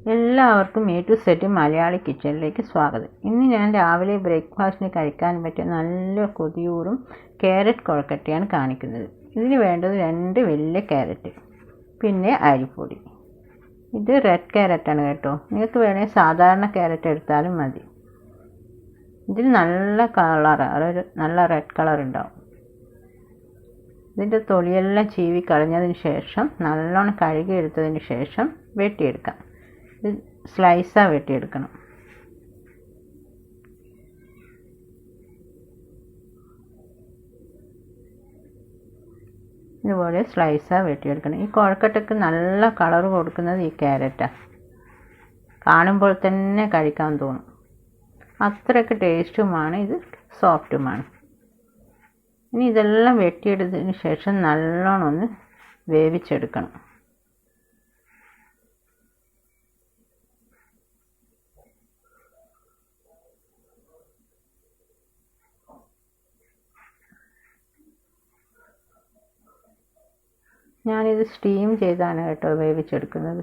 എല്ലാവർക്കും A to set Malayali കിച്ചണിലേക്ക് സ്വാഗതം. ഇന്ന് ഞാൻ രാവിലെ ബ്രേക്ക്ഫാസ്റ്റിന് കഴിക്കാൻ പറ്റിയ നല്ല കൊതിയൂറും ക്യാരറ്റ് കൊഴുക്കട്ടയാണ് കാണിക്കുന്നത്. ഇതിന് വേണ്ടത് 2 വലിയ ക്യാരറ്റ്, പിന്നെ അരിപ്പൊടി. ഇത് റെഡ് ക്യാരറ്റാണ് കേട്ടോ. നിങ്ങൾക്ക് വേണമെങ്കിൽ സാധാരണ ക്യാരറ്റ് എടുത്താലും മതി. ഇതിന് നല്ല കളർ, നല്ല റെഡ് കളർ ഉണ്ടാവും. ഇതിൻ്റെ തൊലിയെല്ലാം ചീവി കളഞ്ഞതിന് ശേഷം നല്ലോണം കഴുകി എടുത്തതിന് ശേഷം വെട്ടിയെടുക്കാം. ഇത് സ്ലൈസാണ് വെട്ടിയെടുക്കണം. ഇതുപോലെ സ്ലൈസാണ് വെട്ടിയെടുക്കണം. ഈ കൊഴുക്കട്ടയ്ക്ക് നല്ല കളർ കൊടുക്കുന്നത് ഈ ക്യാരറ്റാണ്. കാണുമ്പോൾ തന്നെ കഴിക്കാൻ തോന്നും. അത്രയ്ക്ക് ടേസ്റ്റുമാണ്, ഇത് സോഫ്റ്റുമാണ്. ഇനി ഇതെല്ലാം വെട്ടിയെടുത്തതിന് ശേഷം നല്ലോണം ഒന്ന് വേവിച്ചെടുക്കണം. ഞാനിത് സ്റ്റീം ചെയ്താണ് കേട്ടോ വേവിച്ചെടുക്കുന്നത്.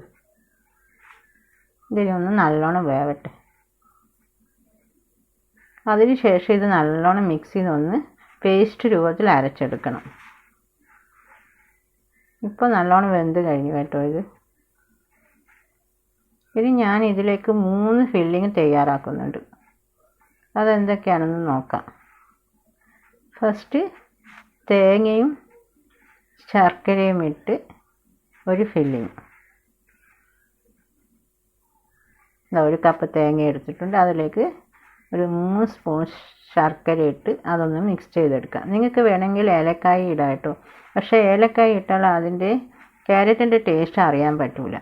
ഇതിനൊന്ന് നല്ലോണം വേവട്ടെ. അതിനുശേഷം ഇത് നല്ലോണം മിക്സിയിൽ പേസ്റ്റ് രൂപത്തിൽ അരച്ചെടുക്കണം. ഇപ്പോൾ നല്ലോണം വെന്ത് കഴിഞ്ഞു കേട്ടോ ഇത്. ഇനി ഞാൻ ഇതിലേക്ക് 3 ഫില്ലിങ് തയ്യാറാക്കുന്നുണ്ട്. അതെന്തൊക്കെയാണെന്ന് നോക്കാം. ഫസ്റ്റ് തേങ്ങയും ശർക്കരയും ഇട്ട് ഒരു ഫില്ലിങ്. 1 കപ്പ് തേങ്ങ എടുത്തിട്ടുണ്ട്. അതിലേക്ക് ഒരു 3 സ്പൂൺ ശർക്കര ഇട്ട് അതൊന്ന് മിക്സ് ചെയ്തെടുക്കാം. നിങ്ങൾക്ക് വേണമെങ്കിൽ ഏലക്കായ ഇടാം കേട്ടോ. പക്ഷേ ഏലക്കായ ഇട്ടാൽ അതിൻ്റെ ക്യാരറ്റിൻ്റെ ടേസ്റ്റ് അറിയാൻ പറ്റില്ല.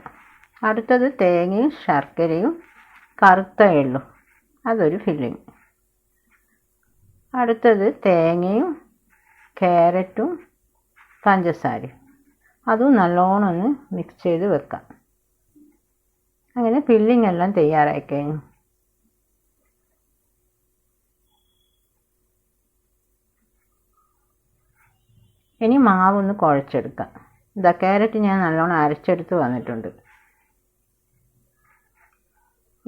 അടുത്തത് തേങ്ങയും ശർക്കരയും കറുത്ത എള്ളും, അതൊരു ഫില്ലിങ്. അടുത്തത് തേങ്ങയും ക്യാരറ്റും പഞ്ചസാരയും, അതും നല്ലോണം ഒന്ന് മിക്സ് ചെയ്ത് വെക്കാം. അങ്ങനെ ഫില്ലിംഗ് എല്ലാം തയ്യാറായി കഴിഞ്ഞു. ഇനി മാവൊന്ന് കുഴച്ചെടുക്കാം. ഇതാ ക്യാരറ്റ് ഞാൻ നല്ലോണം അരച്ചെടുത്ത് വന്നിട്ടുണ്ട്.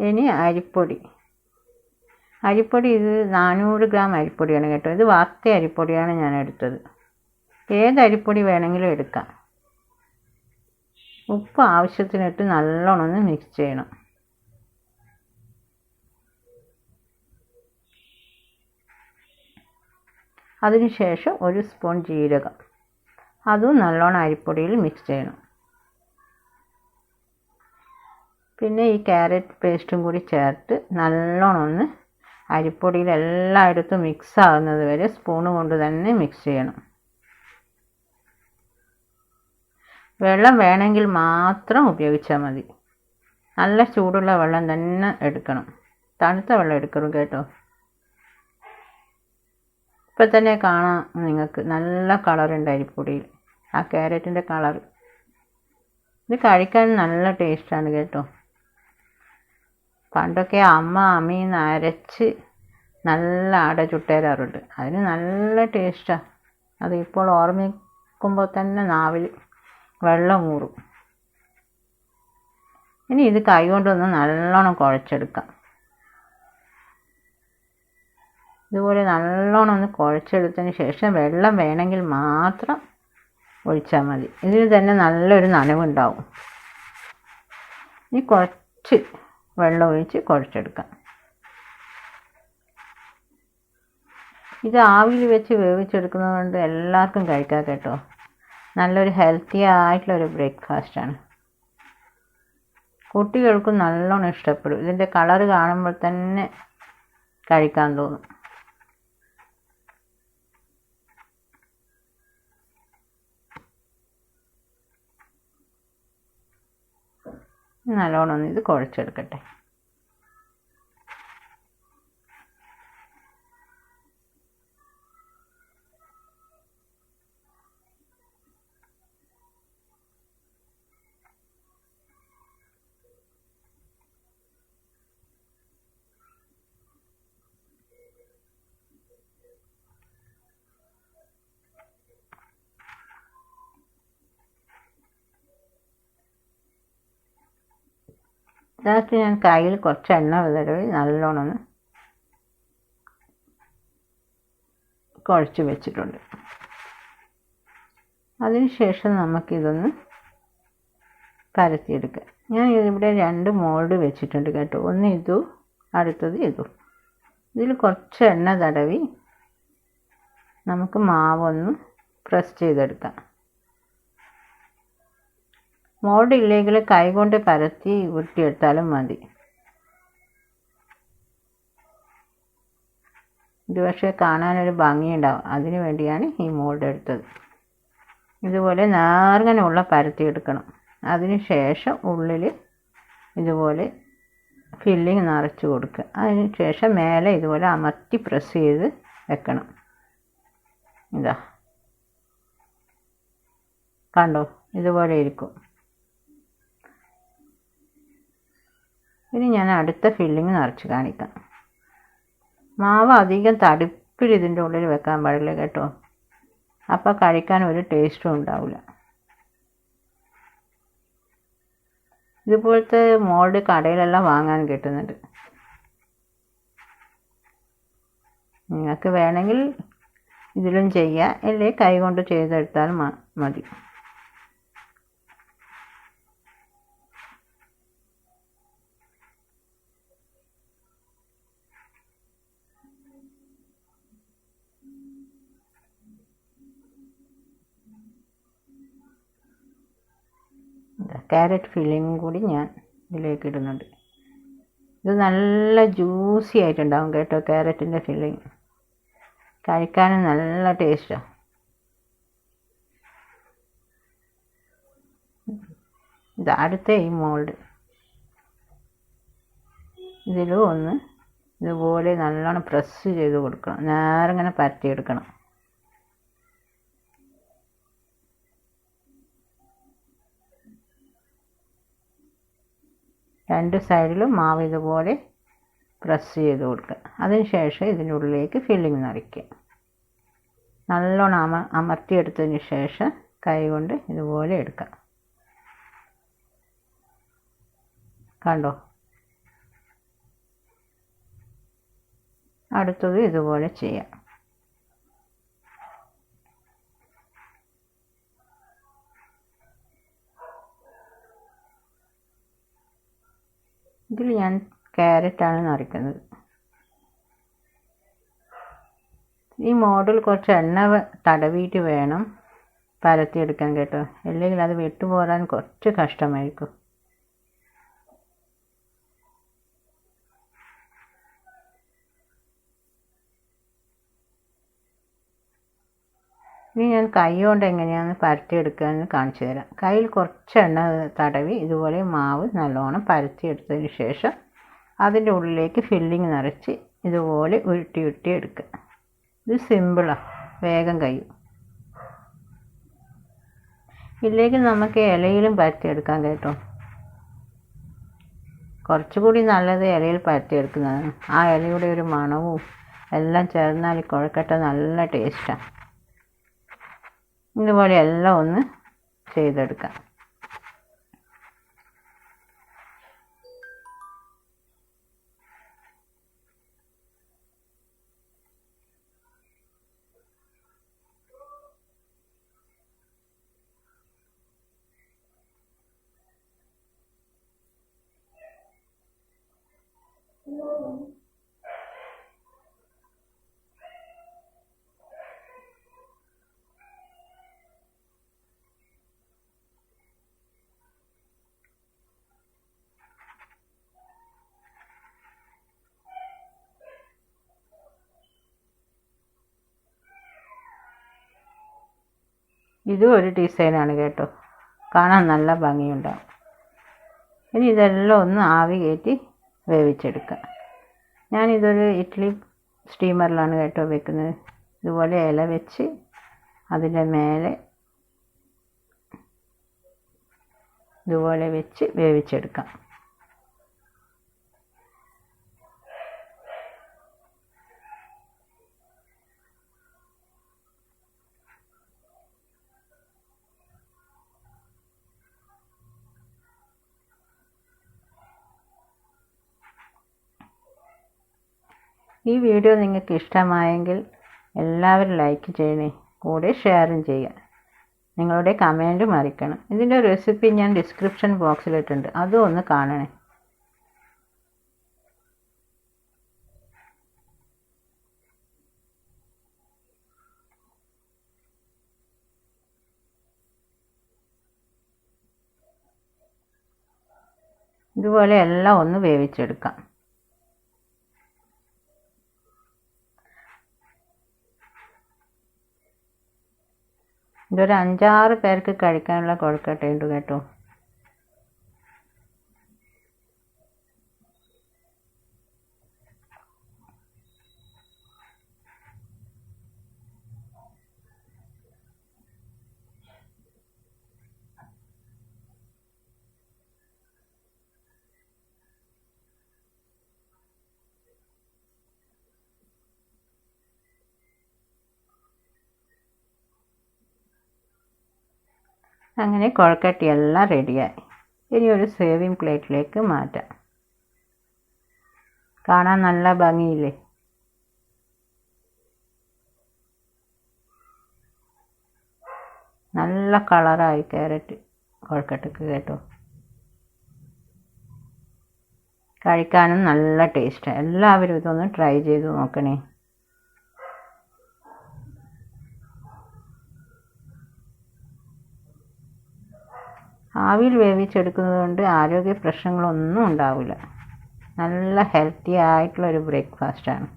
ഇനി അരിപ്പൊടി ഇത് 400 ഗ്രാം അരിപ്പൊടിയാണ് കേട്ടോ. ഇത് വറുത്ത അരിപ്പൊടിയാണ് ഞാൻ എടുത്തത്. ഏത് അരിപ്പൊടി വേണമെങ്കിലും എടുക്കാം. ഉപ്പ് ആവശ്യത്തിനിട്ട് നല്ലോണം ഒന്ന് മിക്സ് ചെയ്യണം. അതിനുശേഷം 1 സ്പൂൺ ജീരകം, അതും നല്ലോണം അരിപ്പൊടിയിൽ മിക്സ് ചെയ്യണം. പിന്നെ ഈ ക്യാരറ്റ് പേസ്റ്റും കൂടി ചേർത്ത് നല്ലോണം ഒന്ന് അരിപ്പൊടിയിൽ എല്ലായിടത്തും മിക്സ് ആകുന്നത് വരെ സ്പൂൺ കൊണ്ട് തന്നെ മിക്സ് ചെയ്യണം. വെള്ളം വേണമെങ്കിൽ മാത്രം ഉപയോഗിച്ചാൽ മതി. നല്ല ചൂടുള്ള വെള്ളം തന്നെ എടുക്കണം. തണുത്ത വെള്ളം എടുക്കണം കേട്ടോ. ഇപ്പം തന്നെ കാണാം നിങ്ങൾക്ക് നല്ല കളറുണ്ട് അരിപ്പൊടിയിൽ, ആ ക്യാരറ്റിൻ്റെ കളർ. ഇത് കഴിക്കാൻ നല്ല ടേസ്റ്റാണ് കേട്ടോ. പണ്ടൊക്കെ അമ്മീന്ന് അരച്ച് നല്ല അട ചുട്ടേരാറുണ്ട്. അതിന് നല്ല ടേസ്റ്റാണ്. അത് ഇപ്പോൾ ഓർമ്മിക്കുമ്പോൾ തന്നെ നാവിൽ വെള്ളം ഊറും. ഇനി ഇത് കൈ കൊണ്ടൊന്ന് നല്ലോണം കുഴച്ചെടുക്കാം. ഇതുപോലെ നല്ലോണം ഒന്ന് കുഴച്ചെടുത്തതിന് ശേഷം വെള്ളം വേണമെങ്കിൽ മാത്രം ഒഴിച്ചാൽ മതി. ഇതിൽ തന്നെ നല്ലൊരു നനവുണ്ടാവും. ഇനി കുറച്ച് വെള്ളം ഒഴിച്ച് കുഴച്ചെടുക്കാം. ഇത് ആവിയിൽ വെച്ച് വേവിച്ചെടുക്കുന്നത് കൊണ്ട് എല്ലാവർക്കും കഴിക്കാം കേട്ടോ. നല്ലൊരു ഹെൽത്തി ആയിട്ടുള്ളൊരു ബ്രേക്ക്ഫാസ്റ്റാണ്. കുട്ടികൾക്കും നല്ലോണം ഇഷ്ടപ്പെടും. ഇതിൻ്റെ കളറ് കാണുമ്പോൾ തന്നെ കഴിക്കാൻ തോന്നും. നല്ലോണം ഇത് കുഴച്ചെടുക്കട്ടെ. ലാസ്റ്റ് ഞാൻ കയ്യിൽ കുറച്ച് എണ്ണ തടവി നല്ലോണം ഒന്ന് കുഴച്ച് വെച്ചിട്ടുണ്ട്. അതിനുശേഷം നമുക്കിതൊന്ന് പരത്തിയെടുക്കാം. ഞാൻ ഇവിടെ 2 മോൾഡ് വെച്ചിട്ടുണ്ട് കേട്ടോ. ഒന്ന് ഇതും അടുത്തത് ഇതും. ഇതിൽ കുറച്ച് എണ്ണ തടവി നമുക്ക് മാവൊന്ന് പ്രസ് ചെയ്തെടുക്കാം. മോൾഡ് ഇല്ലെങ്കിൽ കൈകൊണ്ട് പരത്തി ഉരുട്ടിയെടുത്താലും മതി. ഇത് പക്ഷേ കാണാനൊരു ഭംഗിയുണ്ടാവും, അതിനു വേണ്ടിയാണ് ഈ മോൾഡ് എടുത്തത്. ഇതുപോലെ നേർങ്ങനെയുള്ള പരത്തിയെടുക്കണം. അതിന് ശേഷം ഉള്ളിൽ ഇതുപോലെ ഫില്ലിങ് നിറച്ച് കൊടുക്കുക. അതിന് ശേഷം മേലെ ഇതുപോലെ അമർത്തി പ്രസ് ചെയ്ത് വെക്കണം. ഇതാ കണ്ടോ, ഇതുപോലെ ഇരിക്കും. ഇനി ഞാൻ അടുത്ത ഫില്ലിങ് നിറച്ച് കാണിക്കാം. മാവ് അധികം തടുപ്പിൽ ഇതിൻ്റെ ഉള്ളിൽ വെക്കാൻ പാടില്ല കേട്ടോ, അപ്പോൾ കഴിക്കാൻ ഒരു ടേസ്റ്റും ഉണ്ടാവില്ല. ഇതുപോലത്തെ മോൾഡ് കടയിലെല്ലാം വാങ്ങാൻ കിട്ടുന്നുണ്ട്. നിങ്ങൾക്ക് വേണമെങ്കിൽ ഇതിലും ചെയ്യാം, അല്ലേ കൈ കൊണ്ട് ചെയ്തെടുത്താൽ മതി. ക്യാരറ്റ് ഫില്ലിങ്ങും കൂടി ഞാൻ ഇതിലേക്ക് ഇടുന്നുണ്ട്. ഇത് നല്ല ജ്യൂസി ആയിട്ടുണ്ടാവും കേട്ടോ, ക്യാരറ്റിൻ്റെ ഫില്ലിങ്. കഴിക്കാനും നല്ല ടേസ്റ്റാണ്. ഇത് അടുത്ത ഈ മോൾഡ്, ഇതിലും ഒന്ന് ഇതുപോലെ നല്ലോണം പ്രസ് ചെയ്ത് കൊടുക്കണം. നേരെ പരത്തിയെടുക്കണം. രണ്ട് സൈഡിലും മാവ് ഇതുപോലെ പ്രസ് ചെയ്ത് കൊടുക്കുക. അതിന് ശേഷം ഇതിനുള്ളിലേക്ക് ഫില്ലിങ് നിറയ്ക്കുക. നല്ലോണം അമർത്തിയെടുത്തതിന് ശേഷം കൈ കൊണ്ട് ഇതുപോലെ എടുക്കുക. കണ്ടോ, അടുത്തത് ഇതുപോലെ ചെയ്യാം. ഇതിൽ ഞാൻ ക്യാരറ്റാണ് നിറയ്ക്കുന്നത്. ഈ മോഡൽ കുറച്ച് എണ്ണ തടവിയിട്ട് വേണം പരത്തിയെടുക്കാൻ കേട്ടോ, അല്ലെങ്കിൽ അത് വിട്ടുപോരാൻ കുറച്ച് കഷ്ടമായിരിക്കും. ഇനി ഞാൻ കൈ കൊണ്ട് എങ്ങനെയാണ് പരത്തിയെടുക്കുകയെന്ന് കാണിച്ചു തരാം. കയ്യിൽ കുറച്ച് എണ്ണ തടവി ഇതുപോലെ മാവ് നല്ലോണം പരത്തിയെടുത്തതിന് ശേഷം അതിൻ്റെ ഉള്ളിലേക്ക് ഫില്ലിങ് നിറച്ച് ഇതുപോലെ ഉരുട്ടി എടുക്കുക. ഇത് സിമ്പിളാണ്, വേഗം കഴിയും. ഇല്ലെങ്കിൽ നമുക്ക് ഇലയിലും പരത്തിയെടുക്കാം കേട്ടോ. കുറച്ചുകൂടി നല്ലത് ഇലയിൽ പരത്തിയെടുക്കുന്നതാണ്. ആ ഇലയുടെ ഒരു മണവും എല്ലാം ചേർന്നാൽ കൊഴുക്കട്ട നല്ല ടേസ്റ്റാണ്. ഇതുപോലെ എല്ലാം ഒന്ന് ചെയ്തെടുക്കാം. ഇതും ഒരു ഡിസൈനാണ് കേട്ടോ, കാണാൻ നല്ല ഭംഗിയുണ്ടാവും. ഇനി ഇതെല്ലാം ഒന്ന് ആവി കയറ്റി വേവിച്ചെടുക്കുക. ഞാനിതൊരു ഇഡ്ഡലി സ്റ്റീമറിലാണ് കേട്ടോ വെക്കുന്നത്. ഇതുപോലെ ഇല വെച്ച് അതിൻ്റെ മേലെ ഇതുപോലെ വെച്ച് വേവിച്ചെടുക്കാം. ഈ വീഡിയോ നിങ്ങൾക്ക് ഇഷ്ടമായെങ്കിൽ എല്ലാവരും ലൈക്ക് ചെയ്യണേ, കൂടെ ഷെയറും ചെയ്യുക. നിങ്ങളുടെ കമൻറ്റും അറിയിക്കണം. ഇതിൻ്റെ റെസിപ്പി ഞാൻ ഡിസ്ക്രിപ്ഷൻ ബോക്സിലിട്ടുണ്ട്, അതും ഒന്ന് കാണണേ. ഇതുപോലെ എല്ലാം ഒന്ന് വേവിച്ചെടുക്കാം. ഇതൊരു 5-6 പേർക്ക് കഴിക്കാനുള്ള കൊഴുക്കട്ടയുണ്ട് കേട്ടോ. അങ്ങനെ കൊഴുക്കട്ടയെല്ലാം റെഡിയായി. ഇനി ഒരു സേവിങ് പ്ലേറ്റിലേക്ക് മാറ്റാം. കാണാൻ നല്ല ഭംഗിയില്ലേ? നല്ല കളറായി ക്യാരറ്റ് കൊഴുക്കട്ടയ്ക്ക് കേട്ടോ. കഴിക്കാനും നല്ല ടേസ്റ്റാണ്. എല്ലാവരും ഇതൊന്ന് ട്രൈ ചെയ്ത് നോക്കണേ. ആവിയിൽ വേവിച്ചെടുക്കുന്നത് കൊണ്ട് ആരോഗ്യ പ്രശ്നങ്ങളൊന്നും ഉണ്ടാവില്ല. നല്ല ഹെൽത്തി ആയിട്ടുള്ളൊരു ബ്രേക്ക്ഫാസ്റ്റാണ്.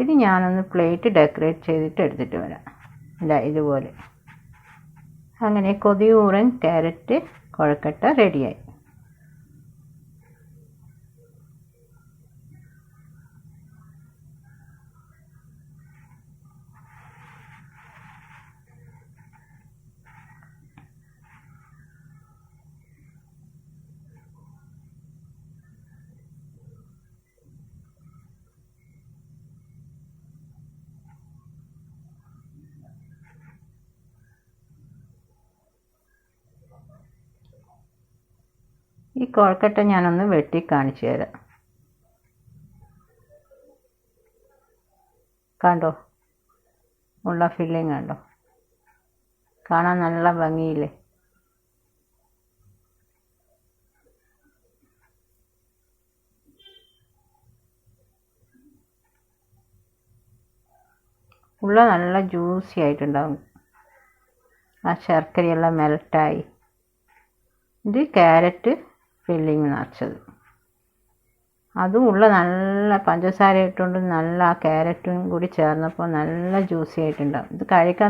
ഇത് ഞാനൊന്ന് പ്ലേറ്റ് ഡെക്കറേറ്റ് ചെയ്തിട്ട് എടുത്തിട്ട് വരാം. ഇതുപോലെ. അങ്ങനെ കൊതിയൂറൻ ക്യാരറ്റ് കൊഴുക്കട്ട റെഡിയായി. ഈ കൊഴുക്കട്ട ഞാനൊന്ന് വെട്ടി കാണിച്ചു തരാം. കണ്ടോ? ഉള്ള ഫില്ലിങ് കണ്ടോ? കാണാൻ നല്ല ഭംഗിയില്ലേ? ഉള്ള നല്ല ജ്യൂസി ആയിട്ടുണ്ടാവും. ആ ശർക്കരയെല്ലാം മെൽട്ടായി. ഇത് ക്യാരറ്റ് ഫില്ലിങ് നിറച്ചത്. അതും ഉള്ള നല്ല പഞ്ചസാര ഇട്ടുകൊണ്ട് നല്ല ആ ക്യാരറ്റും കൂടി ചേർന്നപ്പോൾ നല്ല ജ്യൂസി ആയിട്ടുണ്ടാവും. ഇത് കഴിക്കാൻ